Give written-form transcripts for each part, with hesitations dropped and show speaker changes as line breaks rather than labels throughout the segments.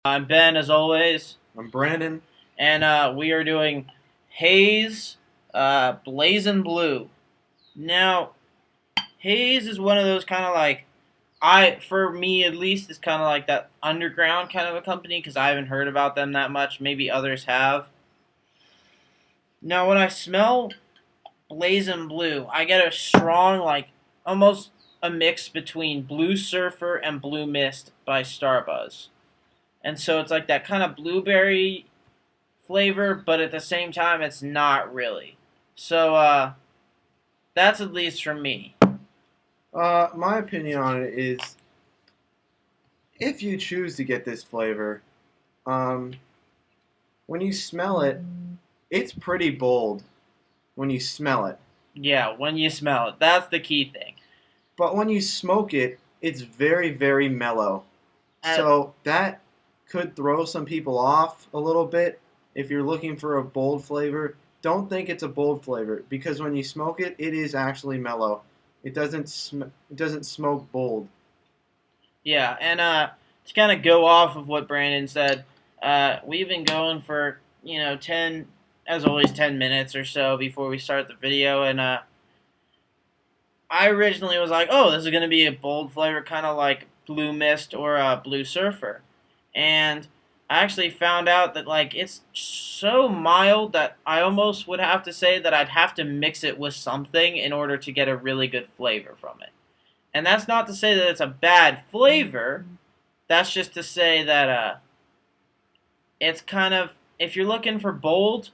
I'm Ben, as always,
I'm Brandon.
and we are doing Haze, Blazen Blue. Now, Haze is one of those kind of like for me at least, it's kind of like that underground kind of a company because I haven't heard about them that much. Maybe others have. Now, when I smell Blazen Blue, I get a strong, like almost a mix between Blue Surfer and Blue Mist by Starbuzz. And so it's like that kind of blueberry flavor, but at the same time, it's not really. So that's at least from me.
My opinion on it is if you choose to get this flavor, um, when you smell it, it's pretty bold when you smell it.
Yeah, when you smell it, that's the key thing.
But when you smoke it, it's very, very mellow.
Uh,
So that could throw some people off a little bit. If you're looking for a bold flavor, don't think it's a bold flavor because when you smoke it, it is actually mellow. It doesn't smoke bold.
yeah, and to kind of go off of what Brandon said, we've been going for 10, as always, 10 minutes or so before we start the video, and I originally was like, oh, this is gonna be a bold flavor, kind of like Blue Mist or Blue Surfer, and I actually found out that like it's so mild that I almost would have to say that I'd have to mix it with something in order to get a really good flavor from it. And that's not to say that it's a bad flavor. That's just to say that it's kind of, if you're looking for bold,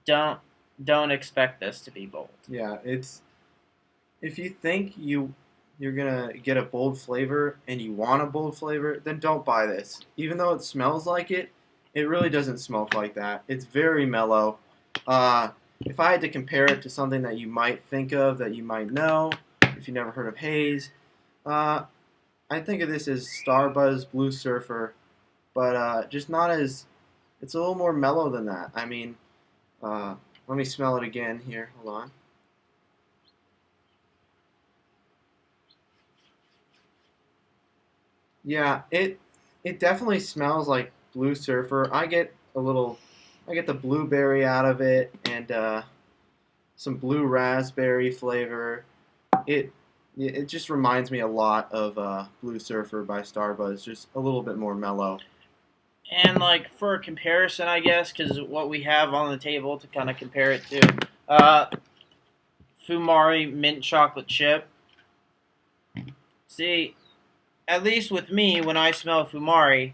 don't don't expect this to be bold.
Yeah, it's if you think you're gonna get a bold flavor and you want a bold flavor, then don't buy this. Even though it smells like it, it really doesn't smoke like that. It's very mellow. Uh, if I had to compare it to something that you might think of, that you might know, if you never heard of Haze, uh, I think of this as Starbuzz Blue Surfer, but just not as. It's a little more mellow than that. I mean, uh, let me smell it again here. Hold on. Yeah, it definitely smells like Blue Surfer. I get the blueberry out of it and some blue raspberry flavor. It it just reminds me a lot of Blue Surfer by Starbuzz, just a little bit more mellow.
And like for a comparison, I guess, because what we have on the table to kind of compare it to, Fumari mint chocolate chip. See, at least with me, when I smell Fumari,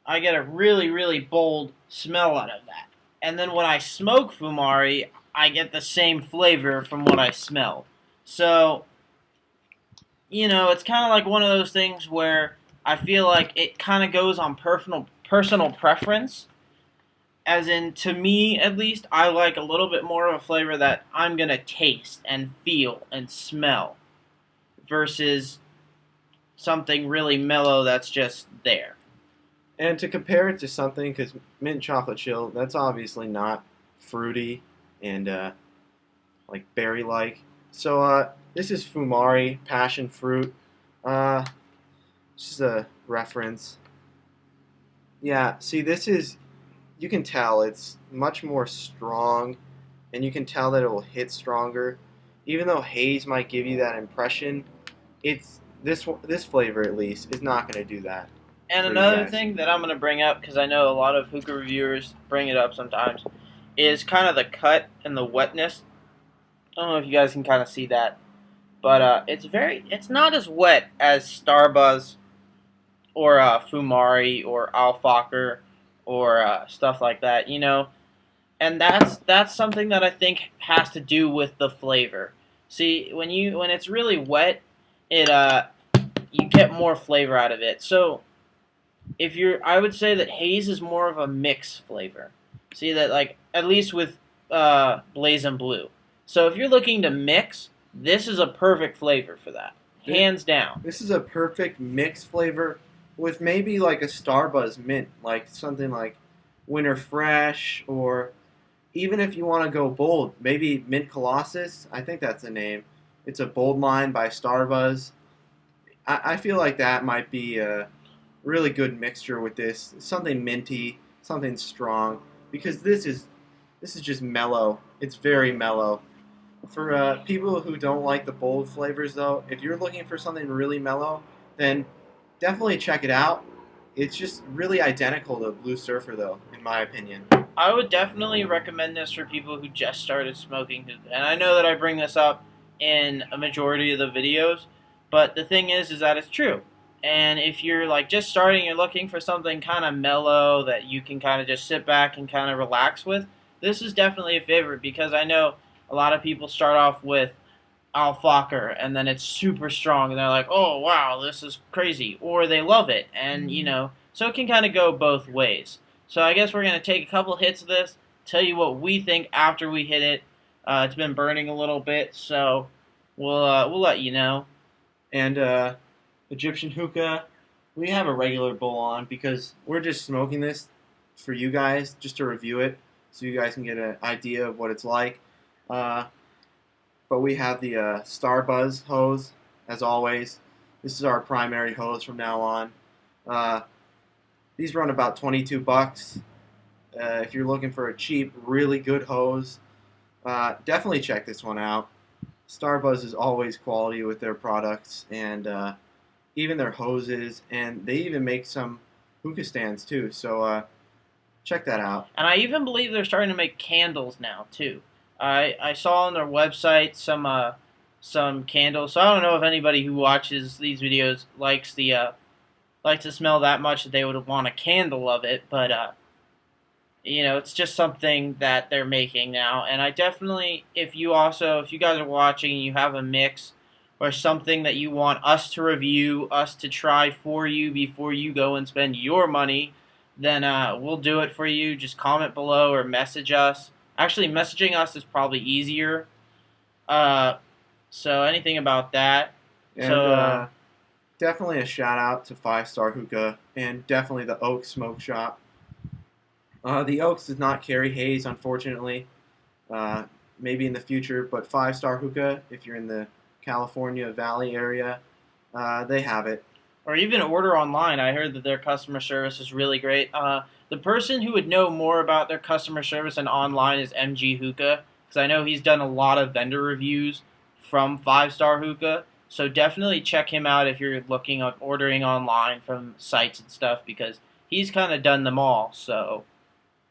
I get a really, really bold smell out of that. And then when I smoke Fumari, I get the same flavor from what I smell. So, it's kind of like one of those things where I feel like it kind of goes on personal preference. As in, to me at least, I like a little bit more of a flavor that I'm gonna taste and feel and smell versus something really mellow that's just there.
And to compare it to something, because mint chocolate chill, that's obviously not fruity and like berry like. So this is Fumari passion fruit. Uh, just a reference. Yeah, see, this is, you can tell it's much more strong, and you can tell that it will hit stronger. Even though haze might give you that impression, it's this flavor at least is not going to do that
And
for you
another
guys.
thing that I'm gonna bring up because I know a lot of hookah reviewers bring it up sometimes is kind of the cut and the wetness. I don't know if you guys can kind of see that, but it's not as wet as Starbuzz or Fumari or Alfacher or stuff like that, and that's something that I think has to do with the flavor. See, when it's really wet, it you get more flavor out of it. So I would say that haze is more of a mix flavor. See that like at least with Blazen Blue. So if you're looking to mix, this is a perfect flavor for that, hands down.
This is a perfect mix flavor with maybe like a Starbuzz mint, like something like Winter Fresh, or even if you want to go bold, maybe Mint Colossus. I think that's the name. It's a bold line by Starbuzz. I feel like that might be. really good mixture with this. Something minty, something strong, because this is just mellow. It's very mellow. For people who don't like the bold flavors, though, if you're looking for something really mellow, then definitely check it out. It's just really identical to Blue Surfer, though, in my opinion.
I would definitely recommend this for people who just started smoking hookah. And I know that I bring this up in a majority of the videos, but the thing is that it's true. And if you're like just starting, you're looking for something kind of mellow that you can kind of just sit back and kind of relax with, this is definitely a favorite because I know a lot of people start off with Alfacher and then it's super strong and they're like, oh wow, this is crazy. Or they love it. And, so it can kind of go both ways. So I guess we're going to take a couple hits of this, tell you what we think after we hit it. It's been burning a little bit, so we'll let you know.
And Egyptian hookah, we have a regular bowl on because we're just smoking this for you guys, just to review it, so you guys can get an idea of what it's like. Uh, but we have the Star Buzz hose, as always. This is our primary hose from now on. Uh, these run about 22 bucks. If you're looking for a cheap, really good hose, definitely check this one out. Starbuzz is always quality with their products and even their hoses, and they even make some hookah stands too. So check that out.
And I even believe they're starting to make candles now too. I saw on their website some candles. So I don't know if anybody who watches these videos likes to smell that much that they would want a candle of it, but it's just something that they're making now. And I definitely, if you guys are watching and you have a mix or something that you want us to review, us to try for you before you go and spend your money, then we'll do it for you. Just comment below or message us. Actually, messaging us is probably easier. So anything about that.
And
So
definitely a shout out to 5 Star Hookah and definitely the Oak Smoke Shop. The Oaks does not carry Haze, unfortunately. Maybe in the future, but 5 Star Hookah, if you're in the California Valley area, they have it.
or even order online. I heard that their customer service is really great. The person who would know more about their customer service and online is MG Hookah, because I know he's done a lot of vendor reviews from 5 Star Hookah. So definitely check him out if you're looking at ordering online from sites and stuff, because he's kind of done them all. So,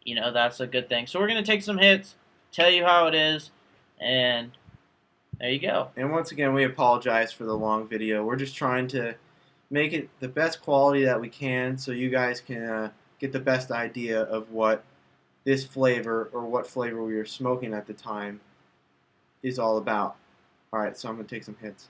that's a good thing. So we're going to take some hits, tell you how it is, and there you go.
And once again, we apologize for the long video. We're just trying to make it the best quality that we can so you guys can get the best idea of what this flavor or what flavor we were smoking at the time is all about. Alright, so I'm going to take some hits.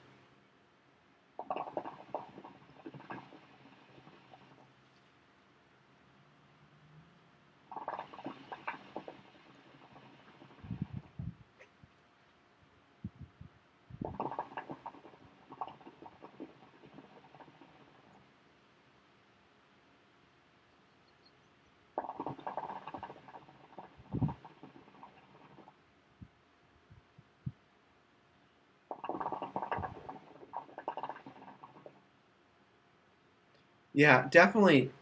Yeah, definitely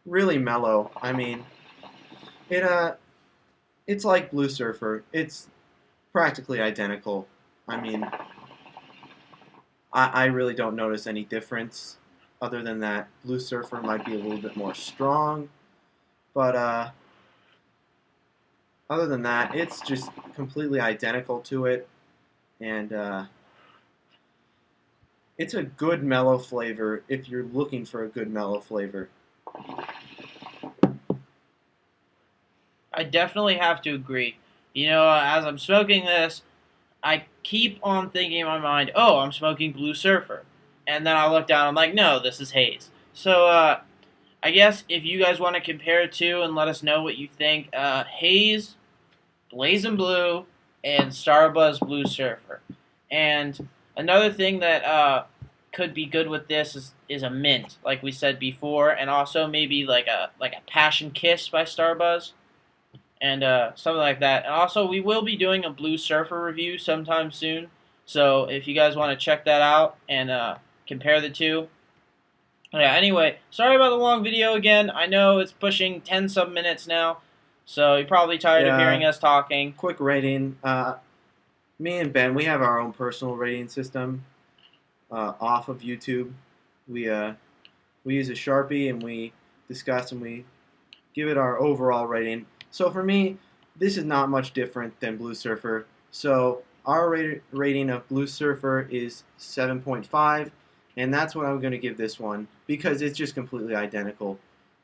really mellow. I mean, it's like Blue Surfer. It's practically identical. I mean, I really don't notice any difference other than that Blue Surfer might be a little bit more strong, but other than that, it's just completely identical to it, and it's a good mellow flavor if you're looking for a good mellow flavor.
I definitely have to agree. As I'm smoking this, I keep on thinking in my mind, oh, I'm smoking Blue Surfer. And then I look down, I'm like, no, this is Haze. So, I guess if you guys want to compare it to and let us know what you think, Haze, Blazen Blue, and Starbuzz Blue Surfer. And another thing that could be good with this is a mint, like we said before, and also maybe like a Passion Kiss by Starbuzz, and something like that. And also, we will be doing a Blue Surfer review sometime soon. So if you guys want to check that out and compare the two, Yeah, anyway, sorry about the long video again. I know it's pushing 10 sub minutes now, so you're probably tired of hearing
Yeah,
us talking.
quick rating. Me and Ben, we have our own personal rating system off of YouTube. We use a Sharpie and we discuss and we give it our overall rating. So for me, this is not much different than Blue Surfer. So our rating of Blue Surfer is 7.5, and that's what I'm going to give this one because it's just completely identical,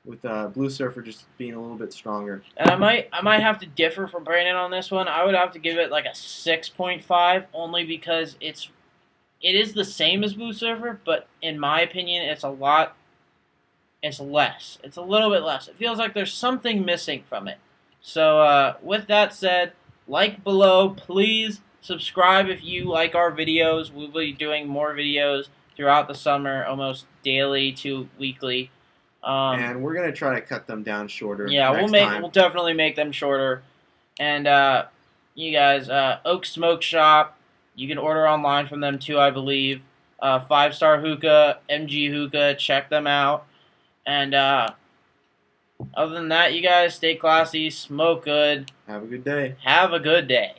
with Blue Surfer just being a little bit stronger.
And I might have to differ from Brandon on this one. I would have to give it like a 6.5, only because it is the same as Blue Surfer, but in my opinion, it's less. It's a little bit less. It feels like there's something missing from it. So with that said, like below, please subscribe if you like our videos. We'll be doing more videos throughout the summer, almost daily to weekly.
And we're going to try to cut them down shorter
Yeah,
next time.
we'll definitely make them shorter. And you guys, Oak Smoke Shop, you can order online from them too, I believe. 5-Star Hookah, MG Hookah, check them out. And other than that, you guys stay classy, smoke good.
Have a good day.
Have a good day.